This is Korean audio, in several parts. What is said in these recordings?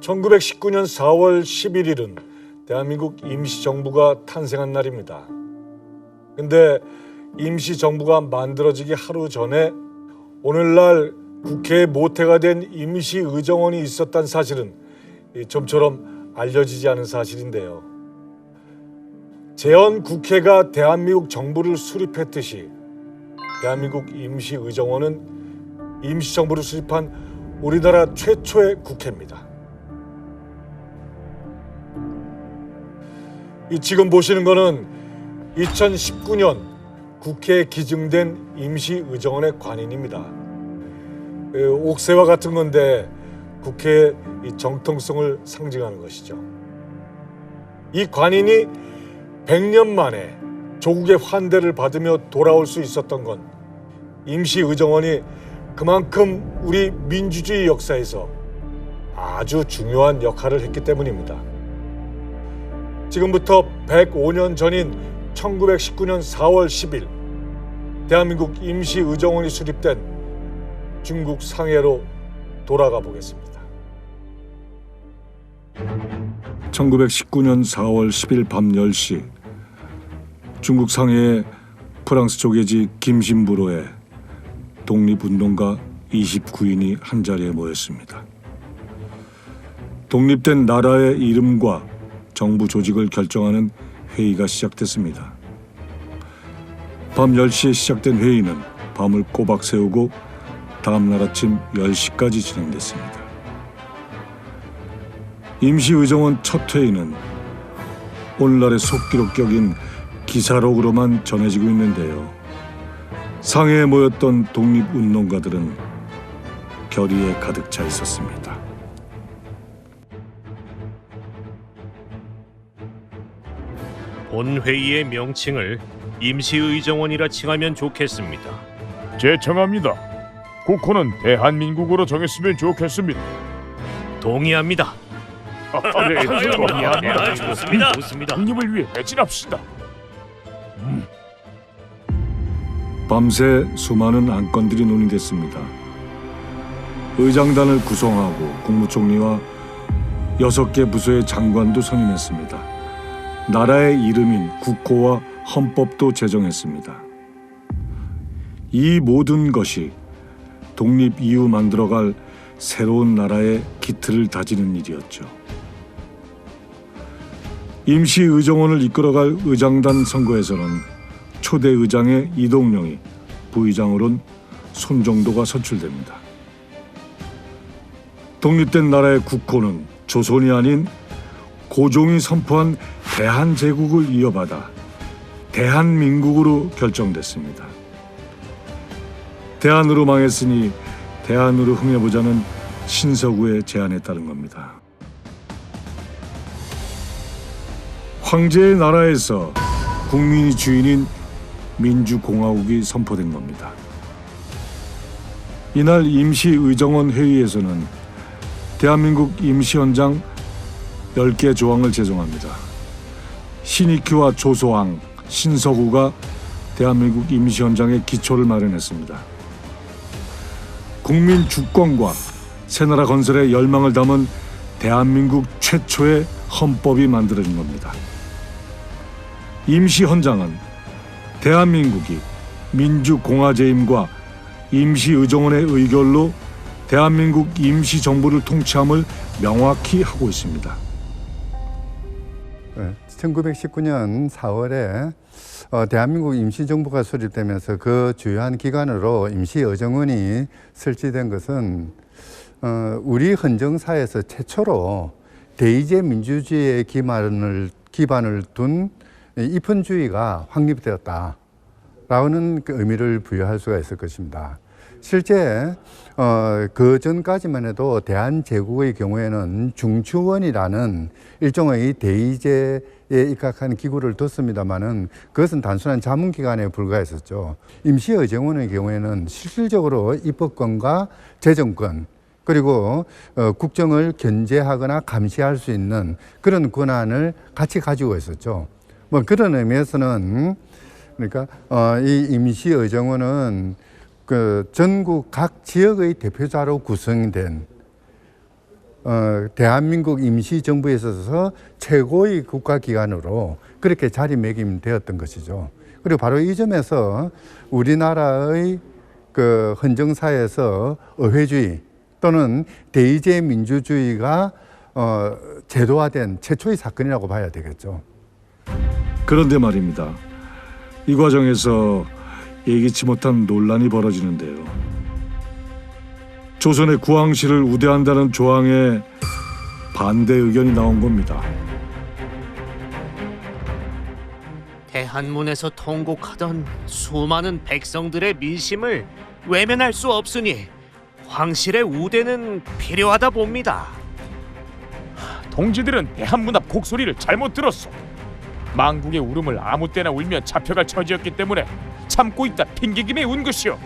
1919년 4월 11일은 대한민국 임시정부가 탄생한 날입니다. 근데 임시정부가 만들어지기 하루 전에 오늘날 국회에 모태가 된 임시의정원이 있었다는 사실은 좀처럼 알려지지 않은 사실인데요. 재헌 국회가 대한민국 정부를 수립했듯이 대한민국 임시의정원은 임시정부를 수립한 우리나라 최초의 국회입니다. 지금 보시는 거는 2019년 국회에 기증된 임시의정원의 관인입니다. 옥새와 같은 건데 국회의 정통성을 상징하는 것이죠. 이 관인이 100년 만에 조국의 환대를 받으며 돌아올 수 있었던 건 임시의정원이 그만큼 우리 민주주의 역사에서 아주 중요한 역할을 했기 때문입니다. 지금부터 105년 전인 1919년 4월 10일 대한민국 임시의정원이 수립된 중국 상해로 돌아가 보겠습니다. 1919년 4월 10일 밤 10시 중국 상해의 프랑스 조개지 김신부로에 독립운동가 29인이 한자리에 모였습니다. 독립된 나라의 이름과 정부 조직을 결정하는 회의가 시작됐습니다. 밤 10시에 시작된 회의는 밤을 꼬박 새우고 다음 날 아침 10시까지 진행됐습니다. 임시의정원 첫 회의는 오늘날의 속기록 격인 기사록으로만 전해지고 있는데요. 상해에 모였던 독립운동가들은 결의에 가득 차 있었습니다. 본 회의의 명칭을 임시의정원이라 칭하면 좋겠습니다. 제청합니다. 국호는 대한민국으로 정했으면 좋겠습니다. 동의합니다. 네, 동의합니다. 좋습니다. 독립을 위해 매진합시다. 밤새 수많은 안건들이 논의됐습니다. 의장단을 구성하고 국무총리와 6개 부서의 장관도 선임했습니다. 나라의 이름인 국호와 헌법도 제정했습니다. 이 모든 것이 독립 이후 만들어갈 새로운 나라의 기틀을 다지는 일이었죠. 임시의정원을 이끌어갈 의장단 선거에서는 초대 의장의 이동령이 부의장으론 손정도가 선출됩니다. 독립된 나라의 국호는 조선이 아닌 고종이 선포한 대한제국을 이어받아 대한민국으로 결정됐습니다. 대한으로 망했으니 대한으로 흥해보자는 신서구의 제안에 따른 겁니다. 황제의 나라에서 국민이 주인인 민주공화국이 선포된 겁니다. 이날 임시의정원 회의에서는 대한민국 임시헌장 10개 조항을 제정합니다. 신익희와 조소왕, 신서구가 대한민국 임시헌장의 기초를 마련했습니다. 국민 주권과 새나라 건설의 열망을 담은 대한민국 최초의 헌법이 만들어진 겁니다. 임시헌장은 대한민국이 민주공화제임과 임시의정원의 의결로 대한민국 임시정부를 통치함을 명확히 하고 있습니다. 1919년 4월에 대한민국 임시정부가 수립되면서 그 주요한 기관으로 임시의정원이 설치된 것은 우리 헌정사에서 최초로 대의제 민주주의의 기반을 둔 입헌주의가 확립되었다라는 그 의미를 부여할 수가 있을 것입니다. 실제 그 전까지만 해도 대한제국의 경우에는 중추원이라는 일종의 대의제에 입각한 기구를 뒀습니다마는 그것은 단순한 자문기관에 불과했었죠. 임시의정원의 경우에는 실질적으로 입법권과 재정권 그리고 국정을 견제하거나 감시할 수 있는 그런 권한을 같이 가지고 있었죠. 뭐 그런 의미에서는 그러니까 이 임시의정원은 그 전국 각 지역의 대표자로 구성된 대한민국 임시정부에 있어서 최고의 국가기관으로 그렇게 자리매김되었던 것이죠. 그리고 바로 이 점에서 우리나라의 그 헌정사에서 의회주의 또는 대의제 민주주의가 제도화된 최초의 사건이라고 봐야 되겠죠. 그런데 말입니다. 이 과정에서 예기치 못한 논란이 벌어지는데요. 조선의 구황실을 우대한다는 조항에 반대 의견이 나온 겁니다. 대한문에서 통곡하던 수많은 백성들의 민심을 외면할 수 없으니 황실의 우대는 필요하다 봅니다. 동지들은 대한문 앞 곡소리를 잘못 들었어. 망국의 울음을 아무 때나 울면 잡혀갈 처지였기 때문에 참고 있다 핑계김에 운 것이요.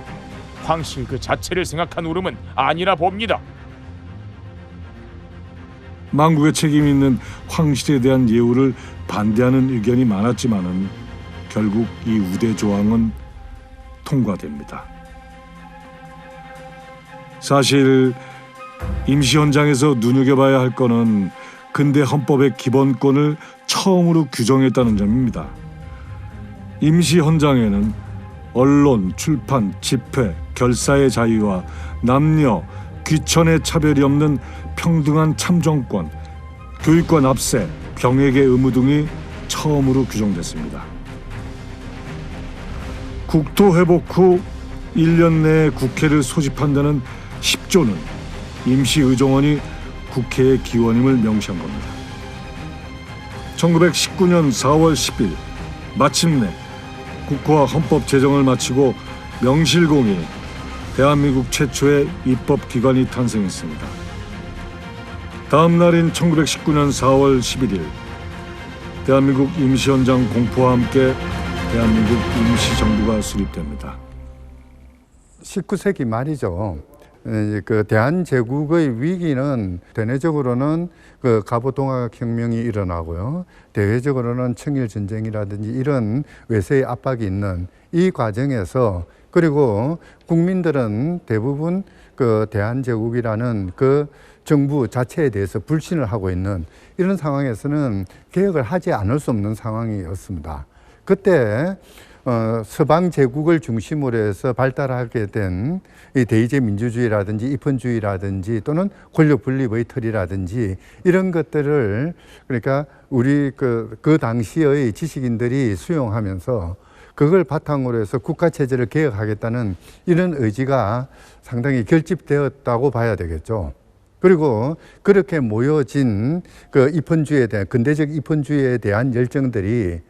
황실 그 자체를 생각한 울음은 아니라 봅니다. 망국의 책임 있는 황실에 대한 예우를 반대하는 의견이 많았지만은 결국 이 우대 조항은 통과됩니다. 사실 임시 헌장에서 눈여겨봐야 할 거는 근대 헌법의 기본권을 처음으로 규정했다는 점입니다. 임시 헌장에는 언론, 출판, 집회, 결사의 자유와 남녀, 귀천의 차별이 없는 평등한 참정권, 교육과 납세, 병역의 의무 등이 처음으로 규정됐습니다. 국토 회복 후 1년 내에 국회를 소집한다는 10조는 임시의정원이 국회의 기원임을 명시한 겁니다. 1919년 4월 10일 마침내 국회와 헌법 제정을 마치고 명실공히 대한민국 최초의 입법기관이 탄생했습니다. 다음 날인 1919년 4월 11일 대한민국 임시헌장 공포와 함께 대한민국 임시정부가 수립됩니다. 19세기 말이죠. 그 대한제국의 위기는 대내적으로는 그 갑오동학혁명이 일어나고요. 대외적으로는 청일전쟁이라든지 이런 외세의 압박이 있는 이 과정에서 그리고 국민들은 대부분 그 대한제국이라는 그 정부 자체에 대해서 불신을 하고 있는 이런 상황에서는 개혁을 하지 않을 수 없는 상황이었습니다. 그때 서방 제국을 중심으로 해서 발달하게 된 이 대의제 민주주의라든지 입헌주의라든지 또는 권력 분립의 틀이라든지 이런 것들을 그러니까 우리 그 당시의 지식인들이 수용하면서 그걸 바탕으로 해서 국가 체제를 개혁하겠다는 이런 의지가 상당히 결집되었다고 봐야 되겠죠. 그리고 그렇게 모여진 그 입헌주의에 대한 근대적 입헌주의에 대한 열정들이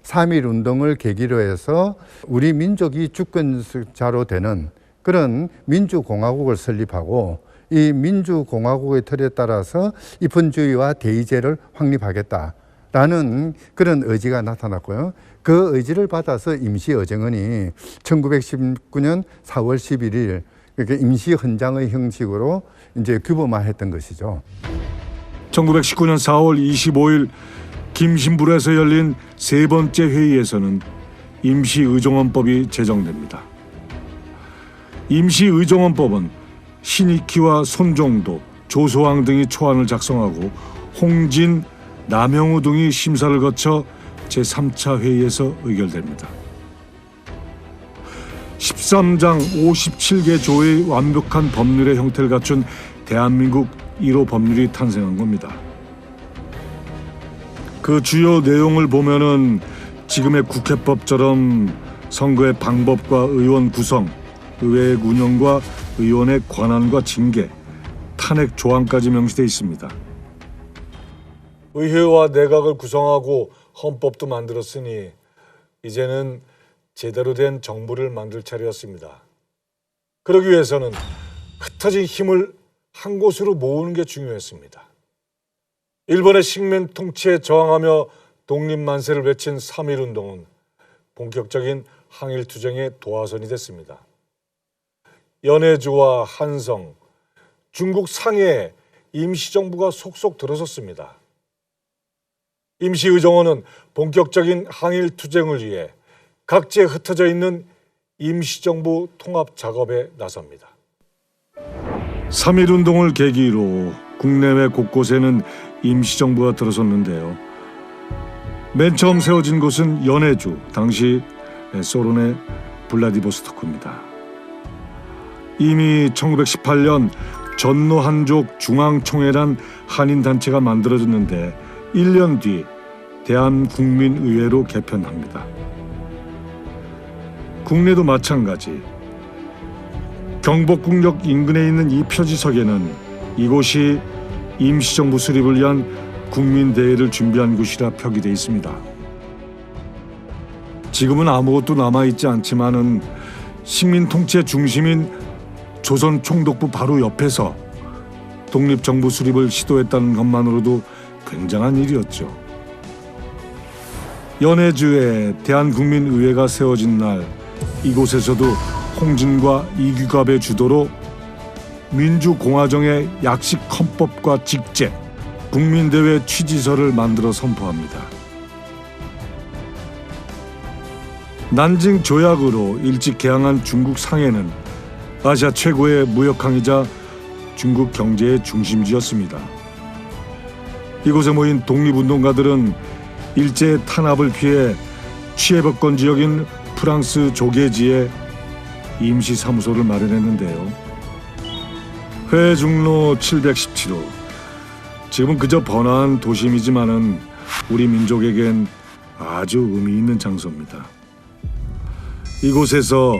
3.1 운동을 계기로 해서 우리 민족이 주권자로 되는 그런 민주공화국을 설립하고 이 민주공화국의 틀에 따라서 입헌주의와 대의제를 확립하겠다라는 그런 의지가 나타났고요. 그 의지를 받아서 임시의정원이 1919년 4월 11일 이렇게 임시헌장의 형식으로 이제 규범화했던 것이죠. 1919년 4월 25일 김신불에서 열린 세 번째 회의에서는 임시의정원법이 제정됩니다. 임시의정원법은 신익희와 손종도, 조소왕 등이 초안을 작성하고 홍진, 남영우 등이 심사를 거쳐 제3차 회의에서 의결됩니다. 13장 57개 조의 완벽한 법률의 형태를 갖춘 대한민국 1호 법률이 탄생한 겁니다. 그 주요 내용을 보면은 지금의 국회법처럼 선거의 방법과 의원 구성, 의회의 운영과 의원의 권한과 징계, 탄핵 조항까지 명시되어 있습니다. 의회와 내각을 구성하고 헌법도 만들었으니 이제는 제대로 된 정부를 만들 차례였습니다. 그러기 위해서는 흩어진 힘을 한 곳으로 모으는 게 중요했습니다. 일본의 식민 통치에 저항하며 독립만세를 외친 3.1운동은 본격적인 항일투쟁의 도화선이 됐습니다. 연해주와 한성, 중국 상해에 임시정부가 속속 들어섰습니다. 임시의정원은 본격적인 항일투쟁을 위해 각지에 흩어져 있는 임시정부 통합 작업에 나섭니다. 3.1운동을 계기로 국내외 곳곳에는 임시정부가 들어섰는데요. 맨 처음 세워진 곳은 연해주, 당시 소련의 블라디보스토크입니다. 이미 1918년 전노한족 중앙총회란 한인단체가 만들어졌는데 1년 뒤 대한국민의회로 개편합니다. 국내도 마찬가지. 경복궁역 인근에 있는 이 표지석에는 이곳이 임시정부 수립을 위한 국민대회를 준비한 곳이라 표기되어 있습니다. 지금은 아무것도 남아있지 않지만은 식민통치 중심인 조선총독부 바로 옆에서 독립정부 수립을 시도했다는 것만으로도 굉장한 일이었죠. 연해주에 대한국민의회가 세워진 날 이곳에서도 홍진과 이규갑의 주도로 민주공화정의 약식 헌법과 직제, 국민대회 취지서를 만들어 선포합니다. 난징 조약으로 일찍 개항한 중국 상해는 아시아 최고의 무역항이자 중국 경제의 중심지였습니다. 이곳에 모인 독립운동가들은 일제의 탄압을 피해 취해법권 지역인 프랑스 조계지에 임시사무소를 마련했는데요. 회중로 717호, 지금은 그저 번화한 도심이지만은 우리 민족에겐 아주 의미 있는 장소입니다. 이곳에서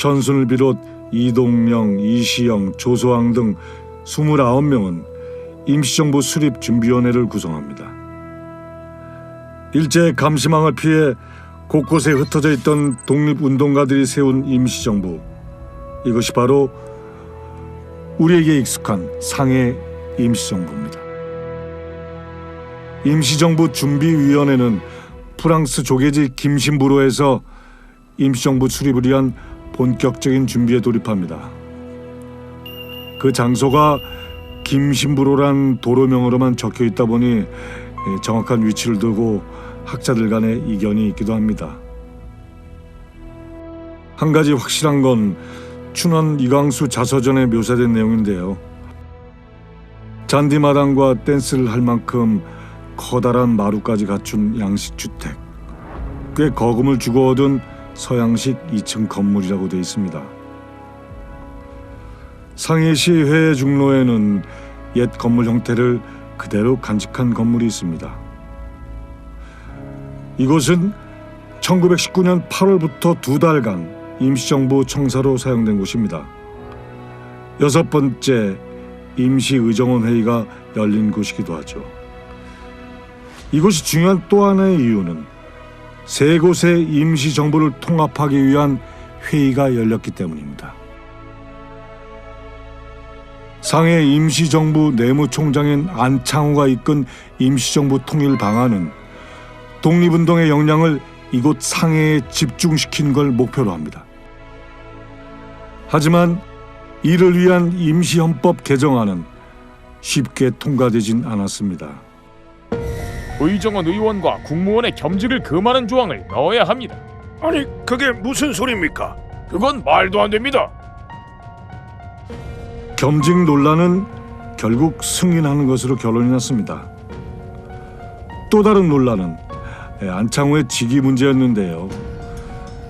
현순을 비롯 이동명, 이시영, 조소왕 등 29명은 임시정부 수립준비위원회를 구성합니다. 일제의 감시망을 피해 곳곳에 흩어져 있던 독립운동가들이 세운 임시정부, 이것이 바로 우리에게 익숙한 상해 임시정부입니다. 임시정부 준비위원회는 프랑스 조계지 김신부로에서 임시정부 수립을 위한 본격적인 준비에 돌입합니다. 그 장소가 김신부로란 도로명으로만 적혀 있다 보니 정확한 위치를 두고 학자들 간의 이견이 있기도 합니다. 한 가지 확실한 건 춘원 이광수 자서전에 묘사된 내용인데요. 잔디마당과 댄스를 할 만큼 커다란 마루까지 갖춘 양식주택, 꽤 거금을 주고 얻은 서양식 2층 건물이라고 되어 있습니다. 상해시 회중로에는 옛 건물 형태를 그대로 간직한 건물이 있습니다. 이곳은 1919년 8월부터 2달간 임시정부 청사로 사용된 곳입니다. 6번째 임시의정원 회의가 열린 곳이기도 하죠. 이곳이 중요한 또 하나의 이유는 세 곳의 임시정부를 통합하기 위한 회의가 열렸기 때문입니다. 상해 임시정부 내무총장인 안창호가 이끈 임시정부 통일 방안은 독립운동의 역량을 이곳 상해에 집중시킨 걸 목표로 합니다. 하지만 이를 위한 임시헌법 개정안은 쉽게 통과되진 않았습니다. 의정원 의원과 국무원의 겸직을 금하는 조항을 넣어야 합니다. 아니, 그게 무슨 소리입니까? 그건 말도 안 됩니다. 겸직 논란은 결국 승인하는 것으로 결론이 났습니다. 또 다른 논란은 안창호의 직위 문제였는데요.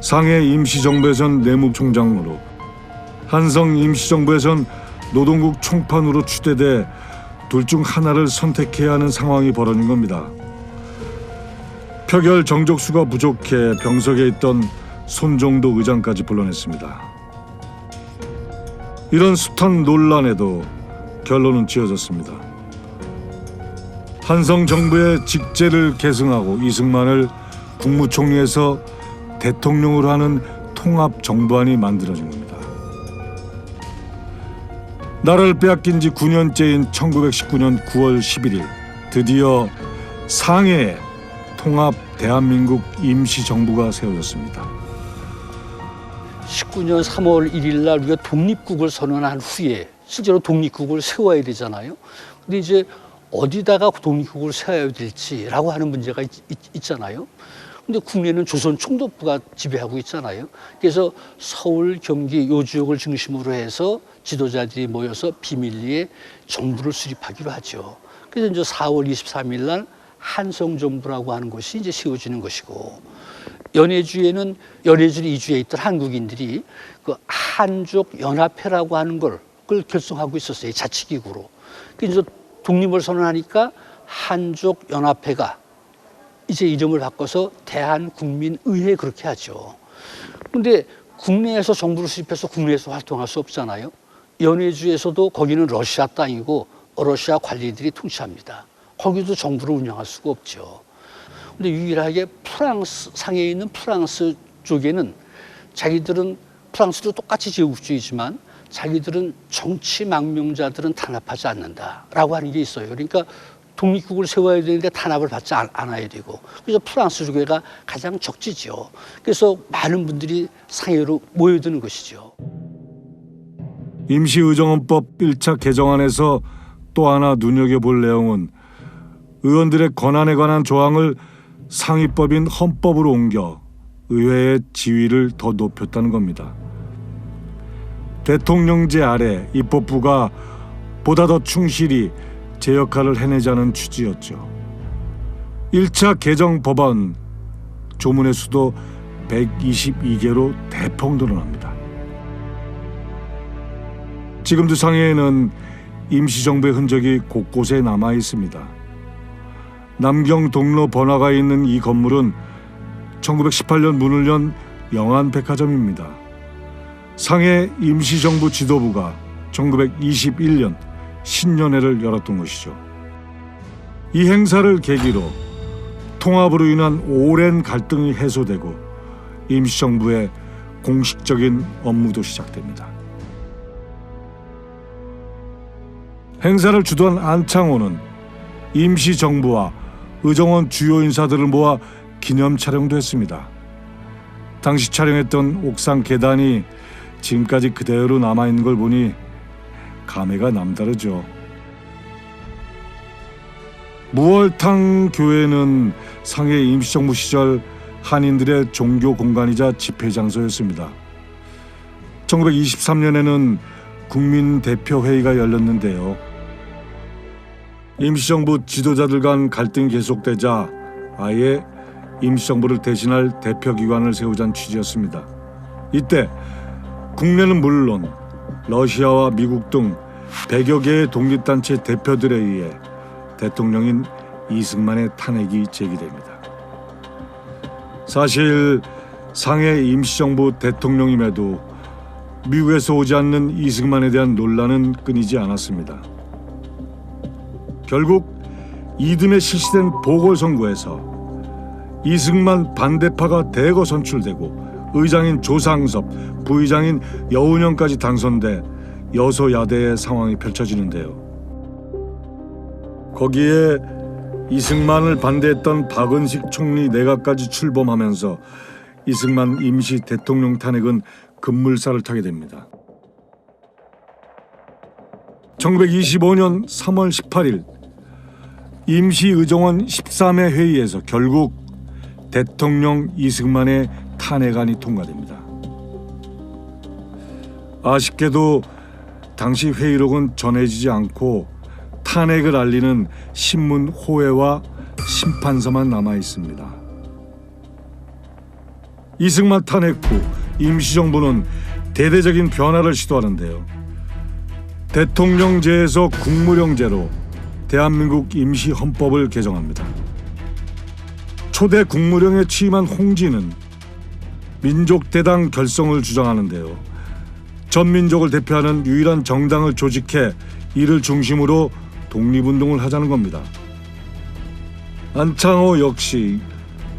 상해 임시정부에선 내무총장으로, 한성 임시정부에선 노동국 총판으로 추대돼 둘 중 하나를 선택해야 하는 상황이 벌어진 겁니다. 표결 정족수가 부족해 병석에 있던 손정도 의장까지 불러냈습니다. 이런 숱한 논란에도 결론은 지어졌습니다. 한성 정부의 직제를 계승하고 이승만을 국무총리에서 대통령으로 하는 통합 정부안이 만들어진 겁니다. 나라를 빼앗긴 지 9년째인 1919년 9월 11일 드디어 상해에 통합 대한민국 임시정부가 세워졌습니다. 19년 3월 1일 날 우리가 독립국을 선언한 후에 실제로 독립국을 세워야 되잖아요. 근데 이제 어디다가 독립국을 세워야 될지라고 하는 문제가 있잖아요. 근데 국내는 조선 총독부가 지배하고 있잖아요. 그래서 서울, 경기 요 지역을 중심으로 해서 지도자들이 모여서 비밀리에 정부를 수립하기로 하죠. 그래서 이제 4월 23일 날 한성정부라고 하는 것이 이제 세워지는 것이고, 연해주에는 연해주 이주에 있던 한국인들이 그 한족 연합회라고 하는 그걸 결성하고 있었어요. 자치기구로. 그래서 독립을 선언하니까 한족 연합회가 이제 이름을 바꿔서 대한국민의회 그렇게 하죠. 근데 국내에서 정부를 수립해서 국내에서 활동할 수 없잖아요. 연해주에서도 거기는 러시아 땅이고 러시아 관리들이 통치합니다. 거기도 정부를 운영할 수가 없죠. 근데 유일하게 프랑스, 상해에 있는 프랑스 쪽에는 자기들은 프랑스도 똑같이 제국주의지만 자기들은 정치 망명자들은 탄압하지 않는다라고 하는 게 있어요. 그러니까 독립국을 세워야 되는데 탄압을 받지 않아야 되고, 그래서 프랑스 쪽에가 가장 적지죠. 그래서 많은 분들이 상해로 모여드는 것이죠. 임시의정헌법 1차 개정안에서 또 하나 눈여겨볼 내용은 의원들의 권한에 관한 조항을 상위법인 헌법으로 옮겨 의회의 지위를 더 높였다는 겁니다. 대통령제 아래 입법부가 보다 더 충실히 제 역할을 해내자는 취지였죠. 1차 개정 법안 조문의 수도 122개로 대폭 늘어납니다. 지금도 상해에는 임시정부의 흔적이 곳곳에 남아 있습니다. 남경 동로 번화가에 있는 이 건물은 1918년 문을 연 영안백화점입니다. 상해 임시정부 지도부가 1921년 신년회를 열었던 것이죠. 이 행사를 계기로 통합으로 인한 오랜 갈등이 해소되고 임시정부의 공식적인 업무도 시작됩니다. 행사를 주도한 안창호는 임시정부와 의정원 주요 인사들을 모아 기념 촬영도 했습니다. 당시 촬영했던 옥상 계단이 지금까지 그대로 남아있는 걸 보니 감회가 남다르죠. 무월탕 교회는 상해 임시정부 시절 한인들의 종교 공간이자 집회 장소였습니다. 1923년에는 국민대표회의가 열렸는데요. 임시정부 지도자들 간 갈등이 계속되자 아예 임시정부를 대신할 대표기관을 세우자는 취지였습니다. 이때 국내는 물론 러시아와 미국 등 100여 개의 독립단체 대표들에 의해 대통령인 이승만의 탄핵이 제기됩니다. 사실 상해 임시정부 대통령임에도 미국에서 오지 않는 이승만에 대한 논란은 끊이지 않았습니다. 결국 이듬해 실시된 보궐선거에서 이승만 반대파가 대거 선출되고 의장인 조상섭, 부의장인 여운형까지 당선돼 여소야대의 상황이 펼쳐지는데요. 거기에 이승만을 반대했던 박은식 총리 내각까지 출범하면서 이승만 임시 대통령 탄핵은 급물살을 타게 됩니다. 1925년 3월 18일 임시의정원 13회 회의에서 결국 대통령 이승만의 탄핵안이 통과됩니다. 아쉽게도 당시 회의록은 전해지지 않고 탄핵을 알리는 신문 호해와 심판서만 남아 있습니다. 이승만 탄핵 후 임시정부는 대대적인 변화를 시도하는데요. 대통령제에서 국무령제로 대한민국 임시헌법을 개정합니다. 초대 국무령에 취임한 홍지는 민족대당 결성을 주장하는데요. 전민족을 대표하는 유일한 정당을 조직해 이를 중심으로 독립운동을 하자는 겁니다. 안창호 역시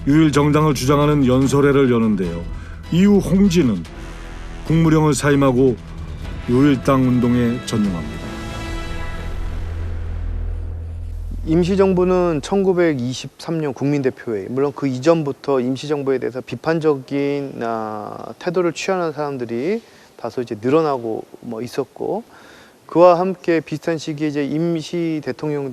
유일 정당을 주장하는 연설회를 여는데요. 이후 홍지는 국무령을 사임하고 요일당 운동에 전념합니다. 임시정부는 1923년 국민대표회의, 물론 그 이전부터 임시정부에 대해서 비판적인 태도를 취하는 사람들이 다소 이제 늘어나고 있었고, 그와 함께 비슷한 시기에 이제 임시 대통령에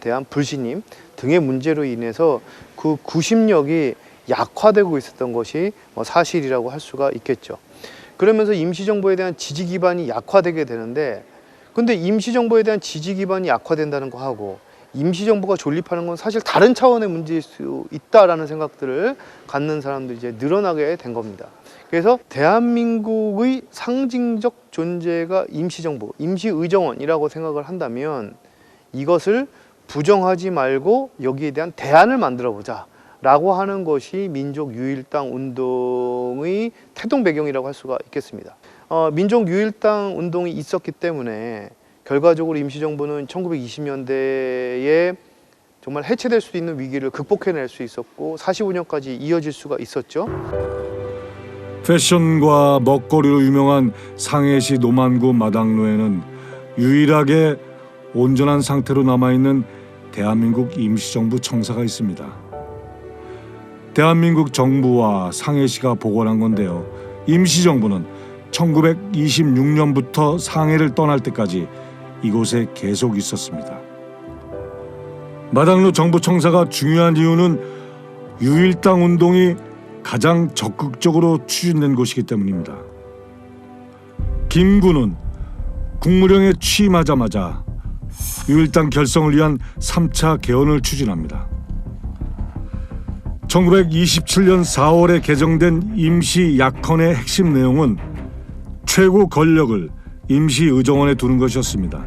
대한 불신임 등의 문제로 인해서 그 구심력이 약화되고 있었던 것이 사실이라고 할 수가 있겠죠. 그러면서 임시정부에 대한 지지 기반이 약화되게 되는데, 근데 임시정부에 대한 지지 기반이 약화된다는 거 하고 임시정부가 존립하는 건 사실 다른 차원의 문제일 수 있다라는 생각들을 갖는 사람들이 이제 늘어나게 된 겁니다. 그래서 대한민국의 상징적 존재가 임시정부, 임시의정원이라고 생각을 한다면 이것을 부정하지 말고 여기에 대한 대안을 만들어 보자 라고 하는 것이 민족유일당 운동의 태동 배경이라고 할 수가 있겠습니다. 민족유일당 운동이 있었기 때문에 결과적으로 임시정부는 1920년대에 정말 해체될 수 있는 위기를 극복해낼 수 있었고 45년까지 이어질 수가 있었죠. 패션과 먹거리로 유명한 상해시 노만구 마당로에는 유일하게 온전한 상태로 남아있는 대한민국 임시정부 청사가 있습니다. 대한민국 정부와 상해시가 복원한 건데요. 임시정부는 1926년부터 상해를 떠날 때까지 이곳에 계속 있었습니다. 마당로 정부청사가 중요한 이유는 유일당 운동이 가장 적극적으로 추진된 곳이기 때문입니다. 김구는 국무령에 취임하자마자 유일당 결성을 위한 3차 개헌을 추진합니다. 1927년 4월에 개정된 임시약헌의 핵심 내용은 최고 권력을 임시의정원에 두는 것이었습니다.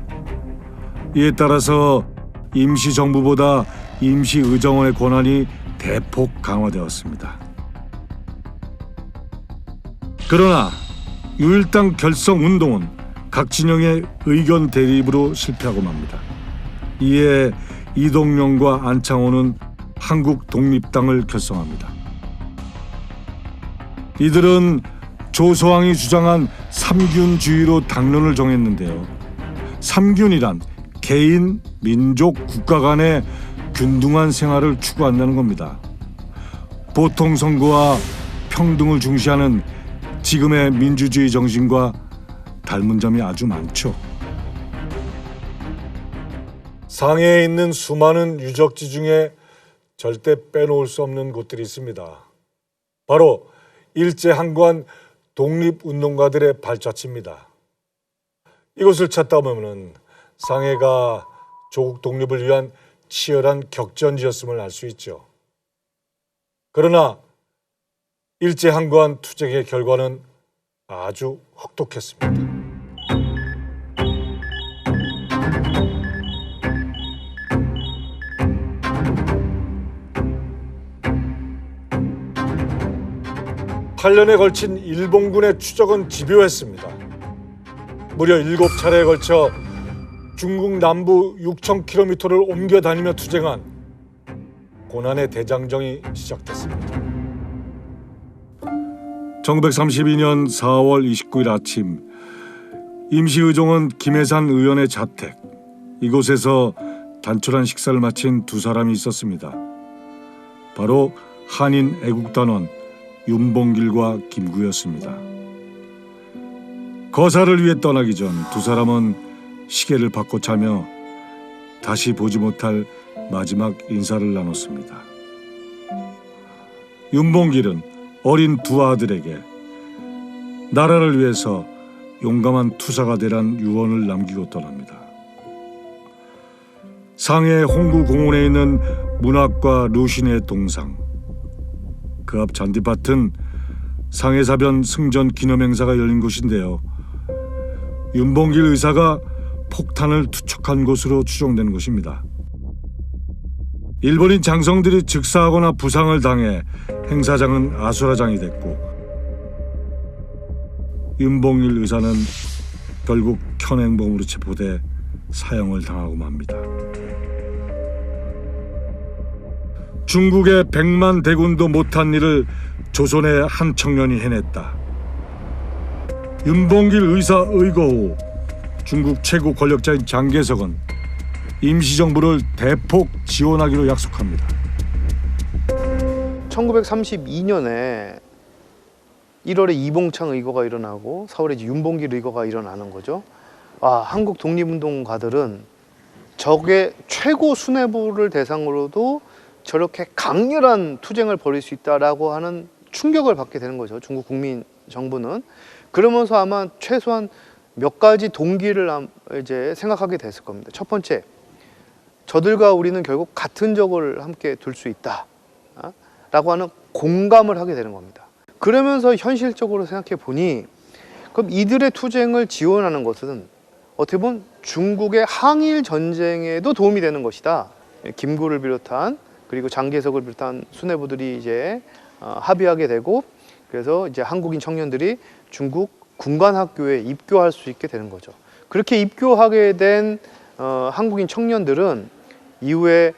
이에 따라서 임시정부보다 임시의정원의 권한이 대폭 강화되었습니다. 그러나 유일당 결성 운동은 각 진영의 의견 대립으로 실패하고 맙니다. 이에 이동영과 안창호는 한국 독립당을 결성합니다. 이들은 조소왕이 주장한 삼균주의로 당론을 정했는데요. 삼균이란 개인, 민족, 국가 간의 균등한 생활을 추구한다는 겁니다. 보통선거와 평등을 중시하는 지금의 민주주의 정신과 닮은 점이 아주 많죠. 상해에 있는 수많은 유적지 중에 절대 빼놓을 수 없는 곳들이 있습니다. 바로 일제항구한 독립운동가들의 발자취입니다. 이곳을 찾다 보면 상해가 조국 독립을 위한 치열한 격전지였음을 알 수 있죠. 그러나 일제항구한 투쟁의 결과는 아주 혹독했습니다. (8) 년에 걸친 일본군의 추적은 집요했습니다. 무려 7차례에 걸쳐 중국 남부 6,000km를 옮겨 다니며 투쟁한 고난의 대장정이 시작됐습니다. 1932년 4월 29일 아침 임시의정원 김해산 의원의 자택, 이곳에서 단촐한 식사를 마친 두 사람이 있었습니다. 바로 한인 애국단원 윤봉길과 김구였습니다. 거사를 위해 떠나기 전 두 사람은 시계를 받고 자며 다시 보지 못할 마지막 인사를 나눴습니다. 윤봉길은 어린 두 아들에게 나라를 위해서 용감한 투사가 되란 유언을 남기고 떠납니다. 상해 홍구공원에 있는 문학과 루신의 동상, 그 앞 잔디밭은 상해사변 승전 기념행사가 열린 곳인데요. 윤봉길 의사가 폭탄을 투척한 곳으로 추정되는 곳입니다. 일본인 장성들이 즉사하거나 부상을 당해 행사장은 아수라장이 됐고 윤봉길 의사는 결국 현행범으로 체포돼 사형을 당하고 맙니다. 중국의 100만 대군도 못한 일을 조선의 한 청년이 해냈다. 윤봉길 의사 의거 후 중국 최고 권력자인 장개석은 임시정부를 대폭 지원하기로 약속합니다. 1932년에 1월에 이봉창 의거가 일어나고 4월에 이제 윤봉길 의거가 일어나는 거죠. 한국 독립운동가들은 적의 최고 수뇌부를 대상으로도 저렇게 강렬한 투쟁을 벌일 수 있다라고 하는 충격을 받게 되는 거죠. 중국 국민 정부는. 그러면서 아마 최소한 몇 가지 동기를 이제 생각하게 됐을 겁니다. 첫 번째, 저들과 우리는 결국 같은 적을 함께 둘 수 있다 라고 하는 공감을 하게 되는 겁니다. 그러면서 현실적으로 생각해 보니 그럼 이들의 투쟁을 지원하는 것은 어떻게 보면 중국의 항일 전쟁에도 도움이 되는 것이다. 김구를 비롯한 그리고 장개석을 비롯한 수뇌부들이 이제 합의하게 되고, 그래서 이제 한국인 청년들이 중국 군관학교에 입교할 수 있게 되는 거죠. 그렇게 입교하게 된 한국인 청년들은 이후에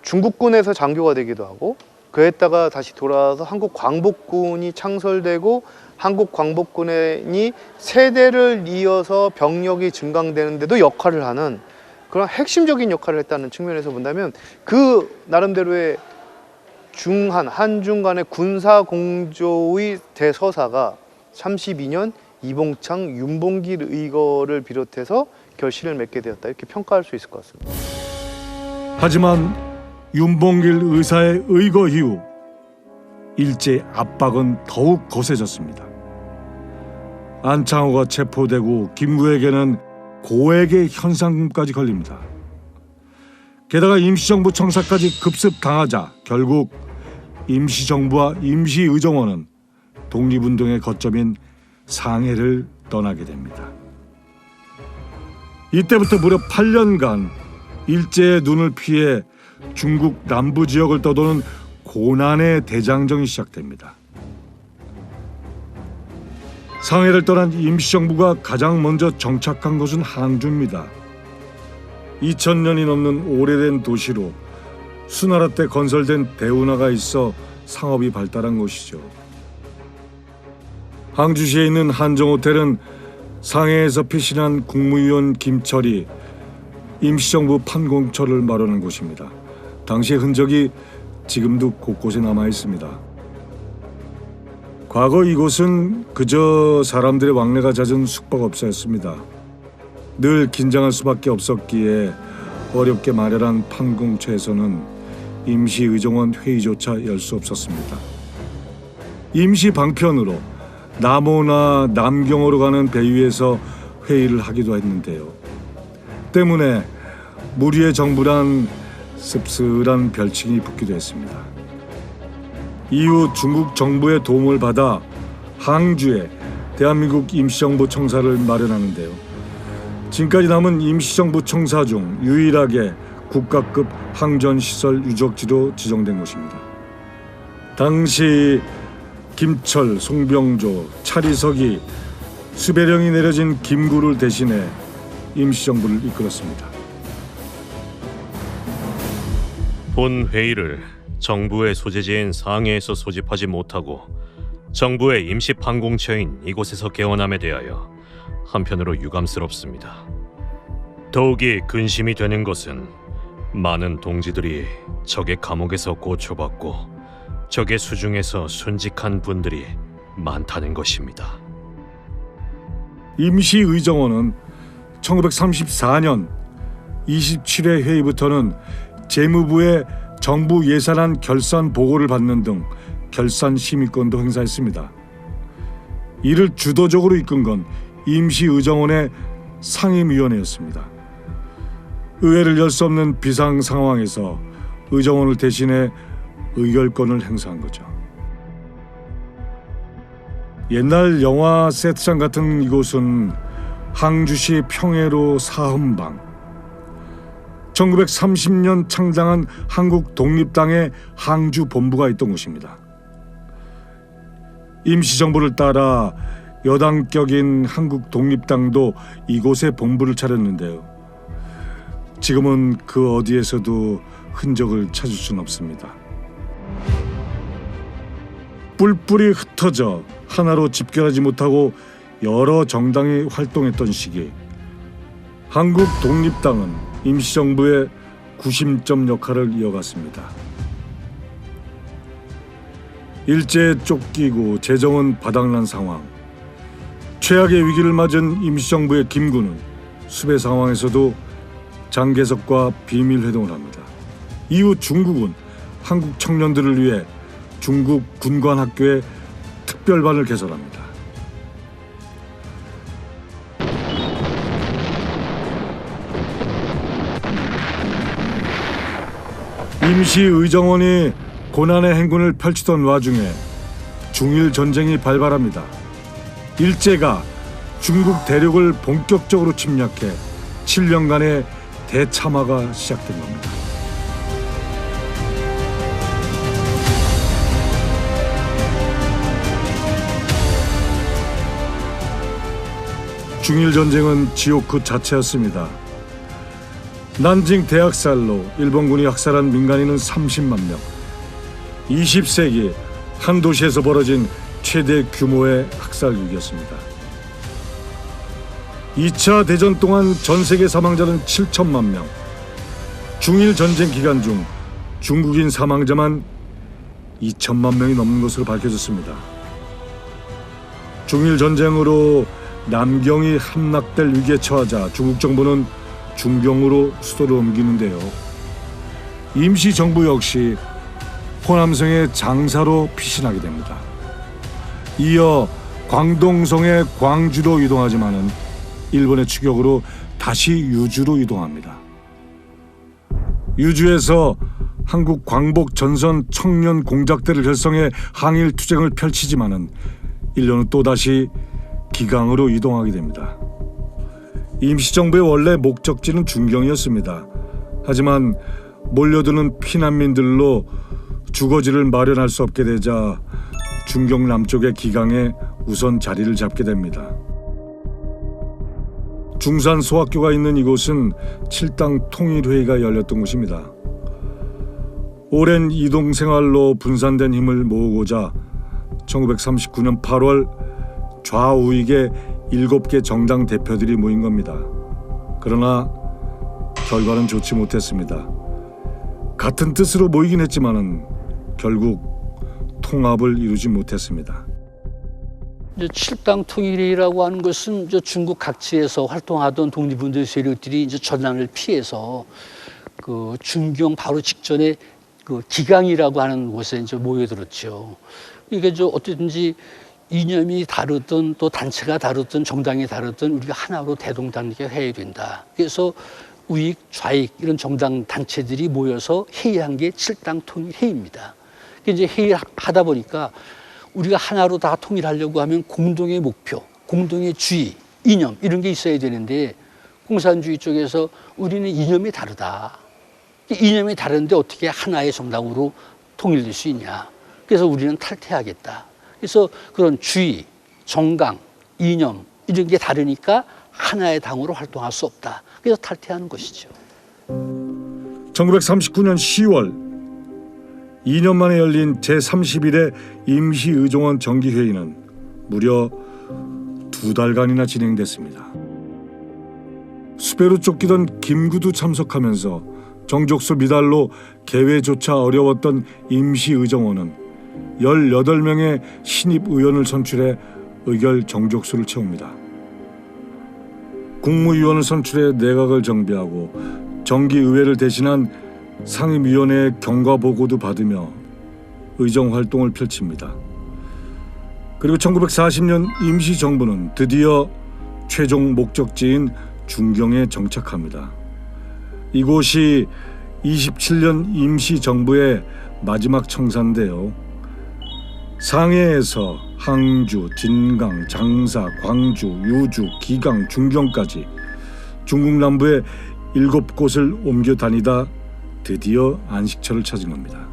중국군에서 장교가 되기도 하고, 그랬다가 다시 돌아와서 한국 광복군이 창설되고 한국 광복군이 세대를 이어서 병력이 증강되는데도 역할을 하는 그런 핵심적인 역할을 했다는 측면에서 본다면, 그 나름대로의 한중 간의 군사 공조의 대서사가 32년 이봉창, 윤봉길 의거를 비롯해서 결실을 맺게 되었다, 이렇게 평가할 수 있을 것 같습니다. 하지만 윤봉길 의사의 의거 이후 일제의 압박은 더욱 거세졌습니다. 안창호가 체포되고 김구에게는 고액의 현상금까지 걸립니다. 게다가 임시정부 청사까지 급습당하자 결국 임시정부와 임시의정원은 독립운동의 거점인 상해를 떠나게 됩니다. 이때부터 무려 8년간 일제의 눈을 피해 중국 남부 지역을 떠도는 고난의 대장정이 시작됩니다. 상해를 떠난 임시정부가 가장 먼저 정착한 곳은 항주입니다. 2000년이 넘는 오래된 도시로 수나라 때 건설된 대운하가 있어 상업이 발달한 곳이죠. 항주시에 있는 한정호텔은 상해에서 피신한 국무위원 김철이 임시정부 판공처를 마련한 곳입니다. 당시의 흔적이 지금도 곳곳에 남아 있습니다. 과거 이곳은 그저 사람들의 왕래가 잦은 숙박업소였습니다. 늘 긴장할 수밖에 없었기에 어렵게 마련한 판공처에서는 임시의정원 회의조차 열 수 없었습니다. 임시 방편으로 남호나 남경으로 가는 배 위에서 회의를 하기도 했는데요. 때문에 무리의 정부란 씁쓸한 별칭이 붙기도 했습니다. 이후 중국 정부의 도움을 받아 항주에 대한민국 임시정부 청사를 마련하는데요. 지금까지 남은 임시정부 청사 중 유일하게 국가급 항전시설 유적지로 지정된 곳입니다. 당시 김철, 송병조, 차리석이 수배령이 내려진 김구를 대신해 임시정부를 이끌었습니다. 본 회의를 정부의 소재지인 상해에서 소집하지 못하고 정부의 임시 판공처인 이곳에서 개원함에 대하여 한편으로 유감스럽습니다. 더욱이 근심이 되는 것은 많은 동지들이 적의 감옥에서 고초받고 적의 수중에서 순직한 분들이 많다는 것입니다. 임시의정원은 1934년 27회 회의부터는 재무부의 정부 예산안 결산 보고를 받는 등 결산 심의권도 행사했습니다. 이를 주도적으로 이끈 건 임시의정원의 상임위원회였습니다. 의회를 열 수 없는 비상 상황에서 의정원을 대신해 의결권을 행사한 거죠. 옛날 영화 세트장 같은 이곳은 항주시 평해로 사헌방, 1930년 창당한 한국 독립당의 항주 본부가 있던 곳입니다. 임시정부를 따라 여당격인 한국 독립당도 이곳에 본부를 차렸는데요. 지금은 그 어디에서도 흔적을 찾을 수는 없습니다. 뿔뿔이 흩어져 하나로 집결하지 못하고 여러 정당이 활동했던 시기, 한국 독립당은 임시정부의 구심점 역할을 이어갔습니다. 일제에 쫓기고 재정은 바닥난 상황, 최악의 위기를 맞은 임시정부의 김구는 수배 상황에서도 장개석과 비밀 회동을 합니다. 이후 중국은 한국 청년들을 위해 중국 군관학교에 특별반을 개설합니다. 임시의정원이 고난의 행군을 펼치던 와중에 중일 전쟁이 발발합니다. 일제가 중국 대륙을 본격적으로 침략해 7년간의 대참화가 시작된 겁니다. 중일 전쟁은 지옥 그 자체였습니다. 난징 대학살로 일본군이 학살한 민간인은 30만 명. 20세기 한 도시에서 벌어진 최대 규모의 학살 위기였습니다. 2차 대전 동안 전 세계 사망자는 7천만 명. 중일 전쟁 기간 중 중국인 사망자만 2천만 명이 넘는 것으로 밝혀졌습니다. 중일 전쟁으로 남경이 함락될 위기에 처하자 중국 정부는 중경으로 수도를 옮기는데요. 임시정부 역시 호남성의 장사로 피신하게 됩니다. 이어 광동성의 광주로 이동하지만은 일본의 추격으로 다시 유주로 이동합니다. 유주에서 한국 광복 전선 청년 공작대를 결성해 항일 투쟁을 펼치지만은 1년 후 또다시 기강으로 이동하게 됩니다. 임시정부의 원래 목적지는 중경이었습니다. 하지만 몰려드는 피난민들로 주거지를 마련할 수 없게 되자 중경 남쪽의 기강에 우선 자리를 잡게 됩니다. 중산 소학교가 있는 이곳은 칠당 통일회의가 열렸던 곳입니다. 오랜 이동 생활로 분산된 힘을 모으고자 1939년 8월 좌우익의 7개 정당 대표들이 모인 겁니다. 그러나 결과는 좋지 못했습니다. 같은 뜻으로 모이긴 했지만은 결국 통합을 이루지 못했습니다. 칠당 통일이라고 하는 것은 이제 중국 각지에서 활동하던 독립운동 세력들이 이제 전란을 피해서 그 중경 바로 직전에 그 기강이라고 하는 곳에 이제 모여들었죠. 이게 이제 어쨌든지 이념이 다르든 또 단체가 다르든 정당이 다르든 우리가 하나로 대동단계 해야 된다. 그래서 우익, 좌익 이런 정당 단체들이 모여서 회의한 게 칠당 통일회의입니다. 이제 회의하다 보니까 우리가 하나로 다 통일하려고 하면 공동의 목표, 공동의 주의, 이념 이런 게 있어야 되는데 공산주의 쪽에서 우리는 이념이 다르다. 이념이 다른데 어떻게 하나의 정당으로 통일될 수 있냐. 그래서 우리는 탈퇴하겠다. 그래서 그런 주의, 정강, 이념 이런 게 다르니까 하나의 당으로 활동할 수 없다. 그래서 탈퇴하는 것이죠. 1939년 10월 2년 만에 열린 제31회 임시의정원 정기회의는 무려 2달간이나 진행됐습니다. 수배로 쫓기던 김구도 참석하면서 정족수 미달로 개회조차 어려웠던 임시의정원은 18명의 신입 의원을 선출해 의결 정족수를 채웁니다. 국무위원을 선출해 내각을 정비하고 정기의회를 대신한 상임위원회의 경과보고도 받으며 의정활동을 펼칩니다. 그리고 1940년 임시정부는 드디어 최종 목적지인 중경에 정착합니다. 이곳이 27년 임시정부의 마지막 청사인데요. 상해에서 항주, 진강, 장사, 광주, 유주, 기강, 중경까지 중국 남부의 7곳을 옮겨 다니다 드디어 안식처를 찾은 겁니다.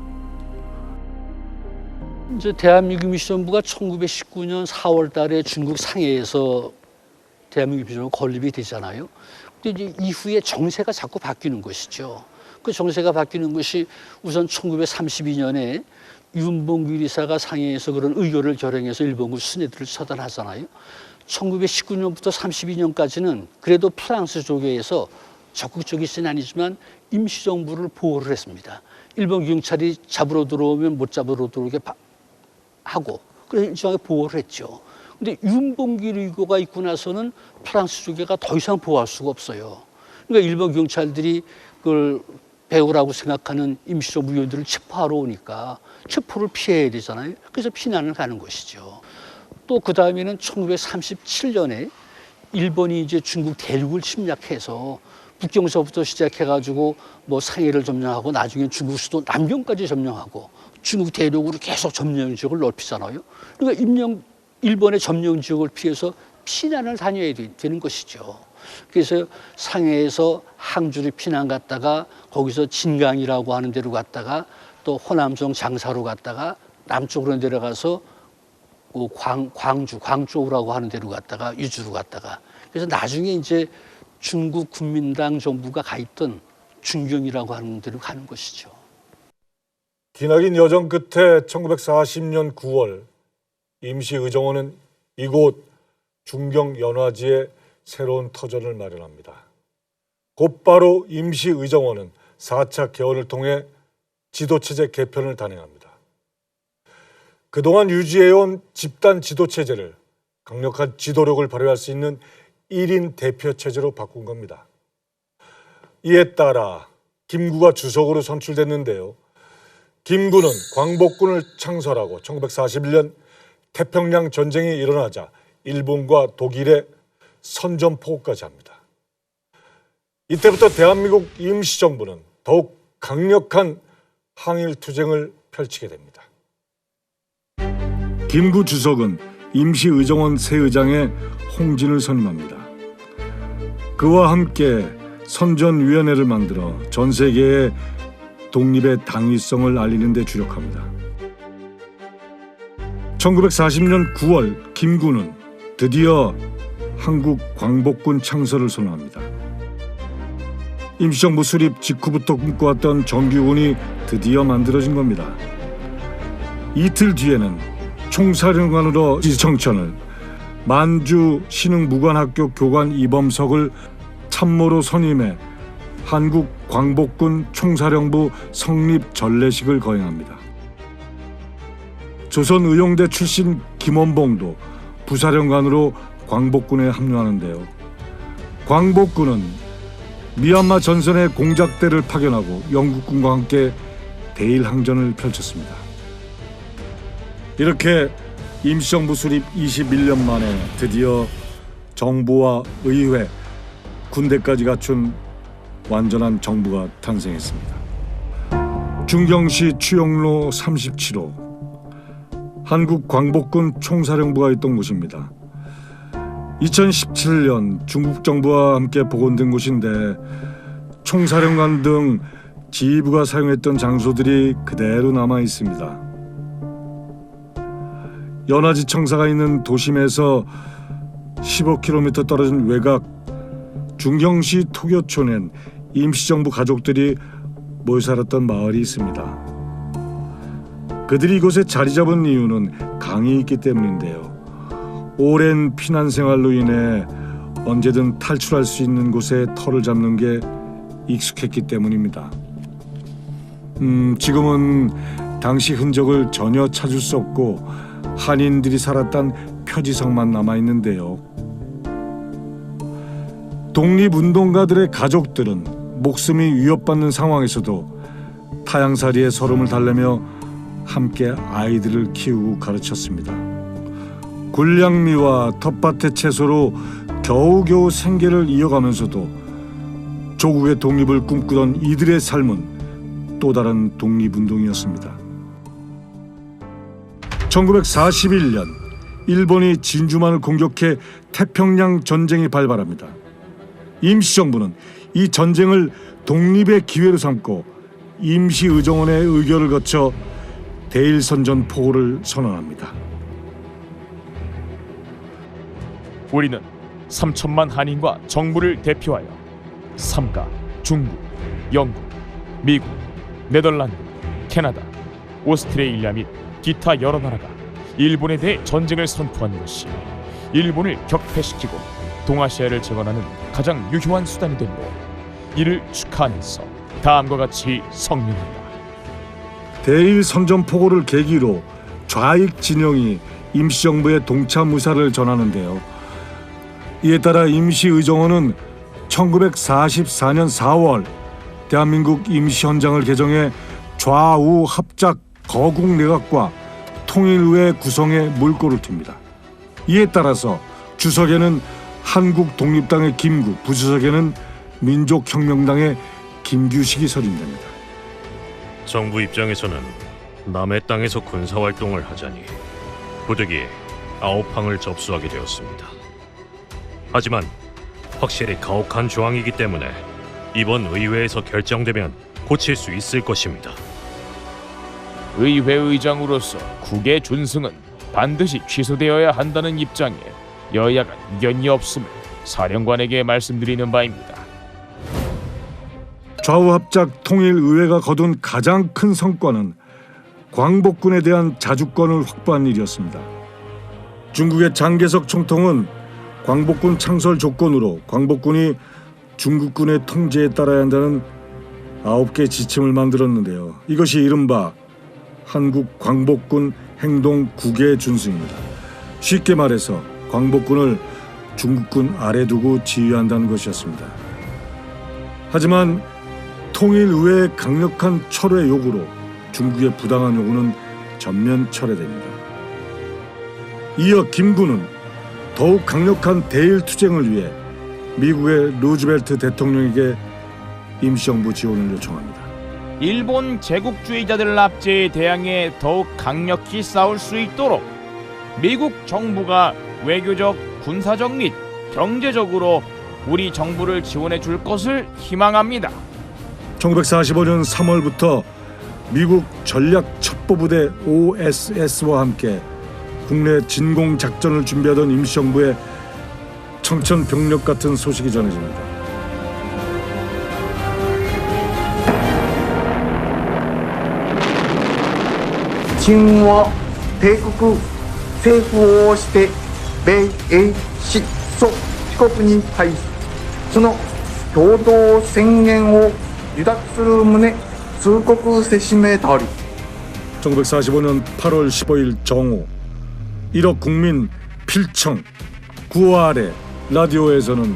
이제 대한민국 임시정부가 1919년 4월 달에 중국 상해에서 대한민국 임시정부가 건립이 되잖아요. 근데 이제 이후에 정세가 자꾸 바뀌는 것이죠. 그 정세가 바뀌는 것이 우선 1932년에 윤봉길 이사가 상해에서 그런 의결을 결행해서 일본군 순회들을 처단하잖아요. 1919년부터 32년까지는 그래도 프랑스 쪽에서 적극적이진 아니지만 임시정부를 보호를 했습니다. 일본 경찰이 잡으러 들어오면 못 잡으러 들어오게 하고 그래서 일정하게 보호를 했죠. 근데 윤봉길 의거가 있고 나서는 프랑스 쪽에가 더 이상 보호할 수가 없어요. 그러니까 일본 경찰들이 그걸 배우라고 생각하는 임시정부 의원들을 체포하러 오니까 체포를 피해야 되잖아요. 그래서 피난을 가는 것이죠. 또 그 다음에는 1937년에 일본이 이제 중국 대륙을 침략해서 북경서부터 시작해가지고 뭐 상해를 점령하고 나중에 중국 수도 남경까지 점령하고 중국 대륙으로 계속 점령 지역을 넓히잖아요. 그러니까 일본의 점령 지역을 피해서 피난을 다녀야 되는 것이죠. 그래서 상해에서 항주를 피난 갔다가 거기서 진강이라고 하는 데로 갔다가 또 호남성 장사로 갔다가 남쪽으로 내려가서 광주라고 하는 데로 갔다가 유주로 갔다가 그래서 나중에 이제 중국 국민당 정부가 가 있던 중경이라고 하는 데로 가는 것이죠. 기나긴 여정 끝에 1940년 9월 임시의정원은 이곳 중경 연화지에 새로운 터전을 마련합니다. 곧바로 임시의정원은 4차 개원을 통해 지도체제 개편을 단행합니다. 그동안 유지해온 집단 지도체제를 강력한 지도력을 발휘할 수 있는 1인 대표체제로 바꾼 겁니다. 이에 따라 김구가 주석으로 선출됐는데요. 김구는 광복군을 창설하고 1941년 태평양 전쟁이 일어나자 일본과 독일의 선전포고까지 합니다. 이때부터 대한민국 임시정부는 더욱 강력한 항일투쟁을 펼치게 됩니다. 김구 주석은 임시의정원 새 의장에 홍진을 선임합니다. 그와 함께 선전위원회를 만들어 전 세계에 독립의 당위성을 알리는 데 주력합니다. 1940년 9월 김구는 드디어 한국 광복군 창설을 선언합니다. 임시정부 수립 직후부터 꿈꿔왔던 정규군이 드디어 만들어진 겁니다. 이틀 뒤에는 총사령관으로 지청천을, 만주 신흥무관학교 교관 이범석을 참모로 선임해 한국 광복군 총사령부 성립 전례식을 거행합니다. 조선의용대 출신 김원봉도 부사령관으로 광복군에 합류하는데요. 광복군은 미얀마 전선에 공작대를 파견하고 영국군과 함께 대일항전을 펼쳤습니다. 이렇게 임시정부 수립 21년 만에 드디어 정부와 의회, 군대까지 갖춘 완전한 정부가 탄생했습니다. 중경시 추영로 37호 한국 광복군 총사령부가 있던 곳입니다. 2017년 중국 정부와 함께 복원된 곳인데 총사령관 등 지휘부가 사용했던 장소들이 그대로 남아 있습니다. 연화지 청사가 있는 도심에서 15km 떨어진 외곽 중경시 토교촌엔 임시정부 가족들이 모여 살았던 마을이 있습니다. 그들이 이곳에 자리 잡은 이유는 강이 있기 때문인데요. 오랜 피난 생활로 인해 언제든 탈출할 수 있는 곳에 터를 잡는 게 익숙했기 때문입니다. 지금은 당시 흔적을 전혀 찾을 수 없고 한인들이 살았던 표지성만 남아있는데요. 독립운동가들의 가족들은 목숨이 위협받는 상황에서도 타향살이의 서름을 달래며 함께 아이들을 키우고 가르쳤습니다. 굴량미와 텃밭의 채소로 겨우겨우 생계를 이어가면서도 조국의 독립을 꿈꾸던 이들의 삶은 또 다른 독립운동이었습니다. 1941년 일본이 진주만을 공격해 태평양 전쟁이 발발합니다. 임시정부는 이 전쟁을 독립의 기회로 삼고 임시의정원의 의결을 거쳐 대일선전포고를 선언합니다. 우리는 3천만 한인과 정부를 대표하여 삼가, 중국, 영국, 미국, 네덜란드, 캐나다, 오스트레일리아 및 기타 여러 나라가 일본에 대해 전쟁을 선포한 것이 일본을 격퇴시키고 동아시아를 재건하는 가장 유효한 수단이 된 데 이를 축하하면서 다음과 같이 성명한다. 대일선전포고를 계기로 좌익 진영이 임시정부의 동참 의사를 전하는데요. 이에 따라 임시의정원은 1944년 4월 대한민국 임시헌장을 개정해 좌우 합작 거국내각과 통일의회 구성에 물꼬를 틉니다. 이에 따라서 주석에는 한국독립당의 김구, 부주석에는 민족혁명당의 김규식이 설임됩니다. 정부 입장에서는 남의 땅에서 군사활동을 하자니 부득이 9항을 접수하게 되었습니다. 하지만 확실히 가혹한 조항이기 때문에 이번 의회에서 결정되면 고칠 수 있을 것입니다. 의회 의장으로서 국의 준승은 반드시 취소되어야 한다는 입장에 여야가 이견이 없음을 사령관에게 말씀드리는 바입니다. 좌우합작 통일의회가 거둔 가장 큰 성과는 광복군에 대한 자주권을 확보한 일이었습니다. 중국의 장개석 총통은 광복군 창설 조건으로 광복군이 중국군의 통제에 따라야 한다는 9개 지침을 만들었는데요. 이것이 이른바 한국 광복군 행동 9개 준수입니다. 쉽게 말해서 광복군을 중국군 아래 두고 지휘한다는 것이었습니다. 하지만 통일의회의 강력한 철회 요구로 중국의 부당한 요구는 전면 철회됩니다. 이어 김군은 더욱 강력한 대일 투쟁을 위해 미국의 루즈벨트 대통령에게 임시정부 지원을 요청합니다. 일본 제국주의자들 압제에 대항해 더욱 강력히 싸울 수 있도록 미국 정부가 외교적, 군사적 및 경제적으로 우리 정부를 지원해 줄 것을 희망합니다. 1945년 3월부터 미국 전략첩보부대 OSS와 함께 국내 진공 작전을 준비하던 임시정부에 청천벽력 같은 소식이 전해집니다. 진화 대국政府をして米英日ソ四国に対しその共同宣言を受諾する旨通告せしめたり 1945년 8월 15일 정오 1억 국민 필청 구호 아래 라디오에서는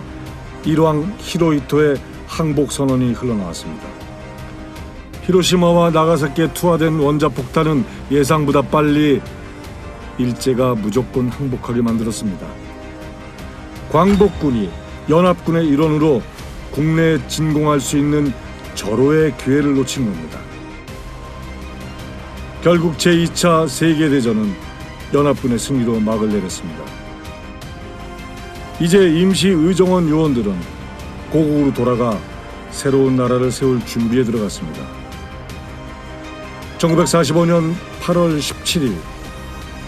일왕 히로히토의 항복 선언이 흘러나왔습니다. 히로시마와 나가사키에 투하된 원자폭탄은 예상보다 빨리 일제가 무조건 항복하게 만들었습니다. 광복군이 연합군의 일원으로 국내에 진공할 수 있는 절호의 기회를 놓친 겁니다. 결국 제2차 세계대전은 연합군의 승리로 막을 내렸습니다. 이제 임시 의정원 요원들은 고국으로 돌아가 새로운 나라를 세울 준비에 들어갔습니다. 1945년 8월 17일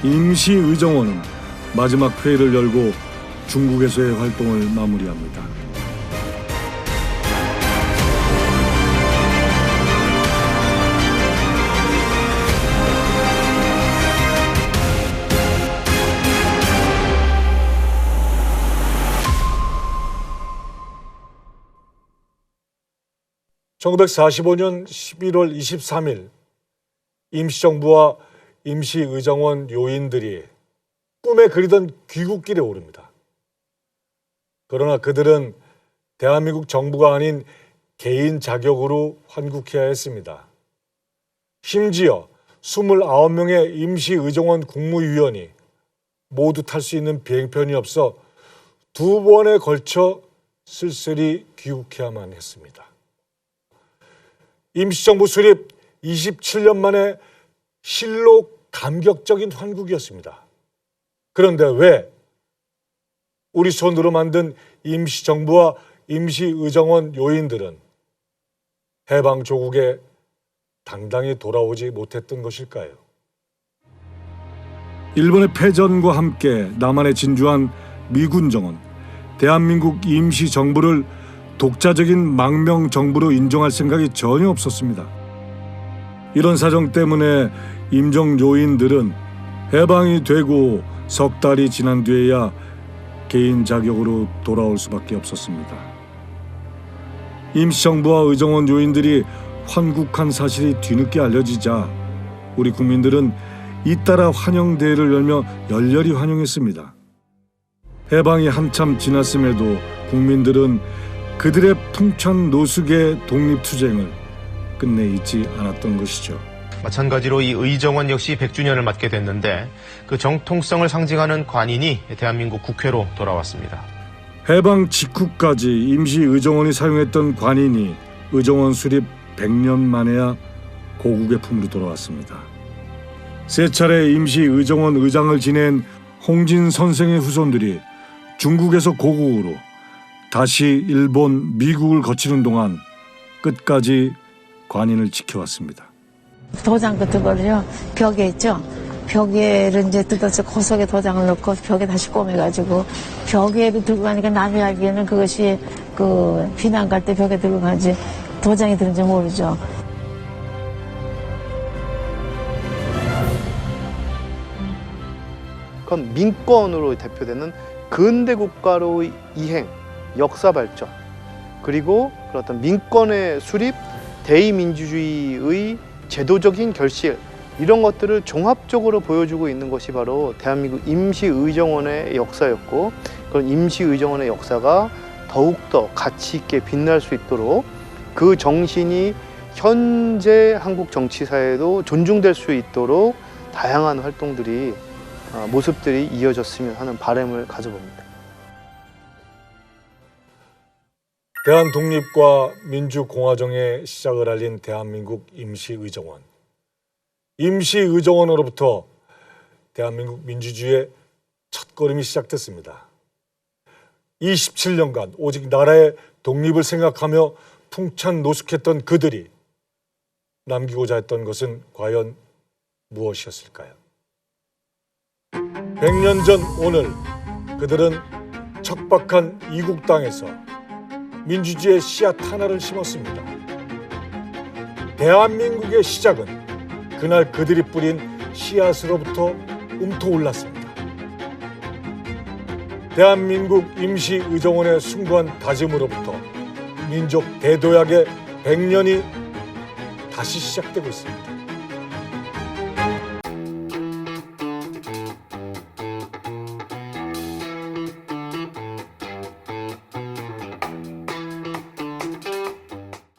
임시 의정원은 마지막 회의를 열고 중국에서의 활동을 마무리합니다. (1945년 11월 23일) 임시정부와 임시의정원 요인들이 꿈에 그리던 귀국길에 오릅니다. 그러나 그들은 대한민국 정부가 아닌 개인 자격으로 환국해야 했습니다. 심지어 29명의 임시의정원 국무위원이 모두 탈 수 있는 비행편이 없어 2번에 걸쳐 쓸쓸히 귀국해야만 했습니다. 임시정부 수립 27년 만에 실로 감격적인 환국이었습니다. 그런데 왜 우리 손으로 만든 임시정부와 임시의정원 요인들은 해방 조국에 당당히 돌아오지 못했던 것일까요? 일본의 패전과 함께 남한에 진주한 미군 정원, 대한민국 임시정부를 독자적인 망명정부로 인정할 생각이 전혀 없었습니다. 이런 사정 때문에 임정 요인들은 해방이 되고 석 달이 지난 뒤에야 개인 자격으로 돌아올 수밖에 없었습니다. 임시정부와 의정원 요인들이 환국한 사실이 뒤늦게 알려지자 우리 국민들은 잇따라 환영대회를 열며 열렬히 환영했습니다. 해방이 한참 지났음에도 국민들은 그들의 풍찬 노숙의 독립투쟁을 끝내 잊지 않았던 것이죠. 마찬가지로 이 의정원 역시 100주년을 맞게 됐는데 그 정통성을 상징하는 관인이 대한민국 국회로 돌아왔습니다. 해방 직후까지 임시의정원이 사용했던 관인이 의정원 수립 100년 만에야 고국의 품으로 돌아왔습니다. 세 차례 임시의정원 의장을 지낸 홍진 선생의 후손들이 중국에서 고국으로 다시 일본, 미국을 거치는 동안 끝까지 관인을 지켜왔습니다. 도장 같은 거를요, 벽에 있죠. 벽에를 이제 뜯어서 고석에 도장을 넣고 벽에 다시 꼬매가지고 벽에를 들고 가니까 남이 알기에는 그것이 그避難갈 때 벽에 들고 가지 도장이 들은지 모르죠. 그건 민권으로 대표되는 근대 국가로의 이행, 역사 발전, 그리고 그런 어떤 민권의 수립, 대의민주주의의 제도적인 결실, 이런 것들을 종합적으로 보여주고 있는 것이 바로 대한민국 임시의정원의 역사였고, 그런 임시의정원의 역사가 더욱더 가치 있게 빛날 수 있도록 그 정신이 현재 한국 정치사에도 존중될 수 있도록 다양한 활동들이, 모습들이 이어졌으면 하는 바람을 가져봅니다. 대한 독립과 민주공화정의 시작을 알린 대한민국 임시의정원. 임시의정원으로부터 대한민국 민주주의의 첫걸음이 시작됐습니다. 27년간 오직 나라의 독립을 생각하며 풍찬 노숙했던 그들이 남기고자 했던 것은 과연 무엇이었을까요? 100년 전 오늘 그들은 척박한 이국 땅에서 민주주의의 씨앗 하나를 심었습니다. 대한민국의 시작은 그날 그들이 뿌린 씨앗으로부터 움터올랐습니다. 대한민국 임시의정원의 숭고한 다짐으로부터 민족 대도약의 100년이 다시 시작되고 있습니다.